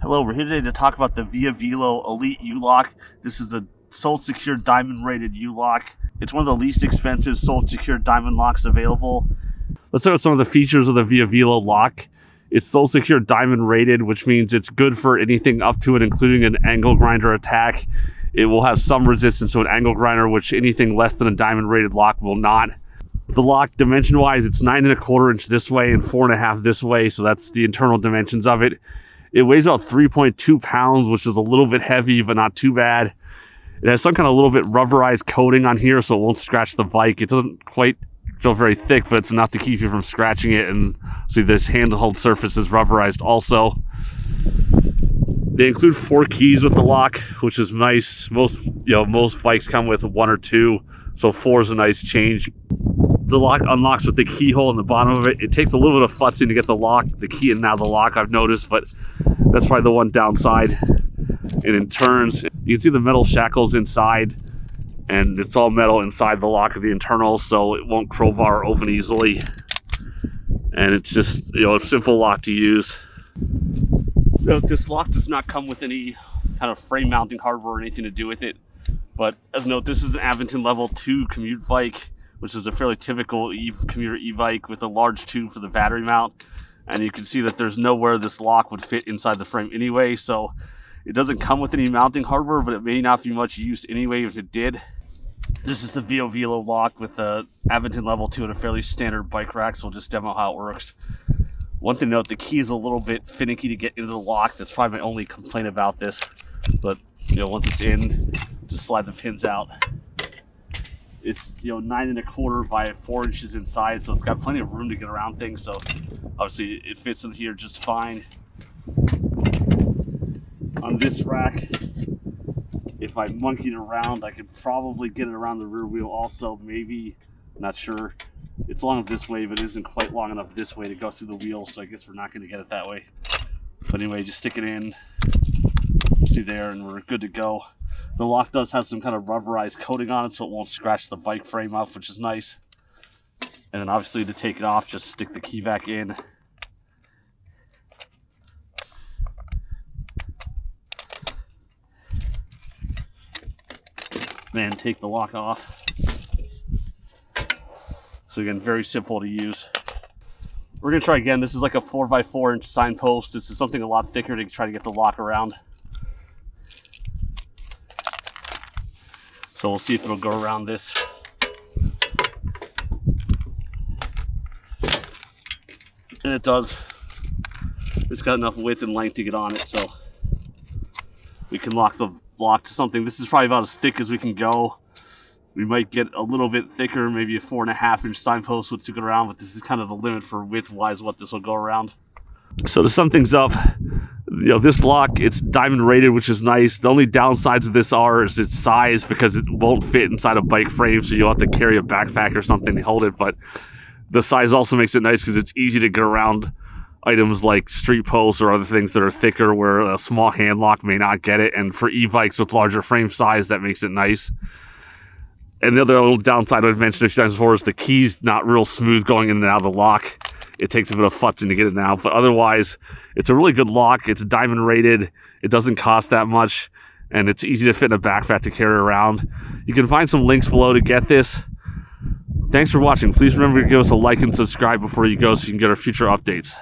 Hello, we're here today to talk about the Via Velo Elite U-Lock. This is a sole secure diamond rated U-Lock. It's one of the least expensive sole secure diamond locks available. Let's start with some of the features of the Via Velo lock. It's sole secure diamond rated, which means it's good for anything up to it, including an angle grinder attack. It will have some resistance to an angle grinder, which anything less than a diamond rated lock will not. The lock, dimension wise, it's 9¼ inch this way and 4.5 this way, so that's the internal dimensions of it. It weighs about 3.2 pounds, which is a little bit heavy, but not too bad. It has some kind of little bit rubberized coating on here, so it won't scratch the bike. It doesn't quite feel very thick, but it's enough to keep you from scratching it. And see, this handheld surface is rubberized also. They include 4 keys with the lock, which is nice. Most bikes come with 1 or 2, so 4 is a nice change. The lock unlocks with the keyhole in the bottom of it. It takes a little bit of futzing to get the key in and out of the lock, I've noticed, but that's probably the one downside. And in turns, you can see the metal shackles inside, and it's all metal inside the lock of the internal, so it won't crowbar open easily. And it's just, a simple lock to use. This lock does not come with any kind of frame mounting hardware or anything to do with it. But as a note, this is an Aventon Level 2 commute bike, which is a fairly typical commuter e-bike with a large tube for the battery mount. And you can see that there's nowhere this lock would fit inside the frame anyway, so it doesn't come with any mounting hardware, but it may not be much use anyway if it did. This is the Via Velo lock with the Aventon Level 2 and a fairly standard bike rack, so we'll just demo how it works. One thing to note, the key is a little bit finicky to get into the lock. That's probably my only complaint about this. But, once it's in, just slide the pins out. It's 9¼ by 4 inches inside, so it's got plenty of room to get around things. So obviously it fits in here just fine. On this rack, if I monkeyed around, I could probably get it around the rear wheel also, maybe, not sure. It's long enough this way, but it isn't quite long enough this way to go through the wheel, so I guess we're not going to get it that way. But anyway, just stick it in, see there, and we're good to go. The lock does have some kind of rubberized coating on it, so it won't scratch the bike frame up, which is nice. And then obviously to take it off, just stick the key back in. Then take the lock off. So again, very simple to use. We're gonna try again. This is like a 4x4 inch signpost. This is something a lot thicker to try to get the lock around. So we'll see if it'll go around this. And it does. It's got enough width and length to get on it, so we can lock the lock to something. This is probably about as thick as we can go. We might get a little bit thicker, maybe a 4.5 inch signpost would stick it around, but this is kind of the limit for width wise what this will go around. So to sum things up, this lock, it's diamond rated, which is nice. The only downsides of this is its size, because it won't fit inside a bike frame, so you'll have to carry a backpack or something to hold it. But the size also makes it nice because it's easy to get around items like street posts or other things that are thicker, where a small hand lock may not get it. And for e-bikes with larger frame size, that makes it nice. And the other little downside I've mentioned a few times before is the key's not real smooth going in and out of the lock. It takes a bit of futzing to get it out, but otherwise, it's a really good lock. It's diamond rated. It doesn't cost that much, and it's easy to fit in a backpack to carry around. You can find some links below to get this. Thanks for watching. Please remember to give us a like and subscribe before you go so you can get our future updates.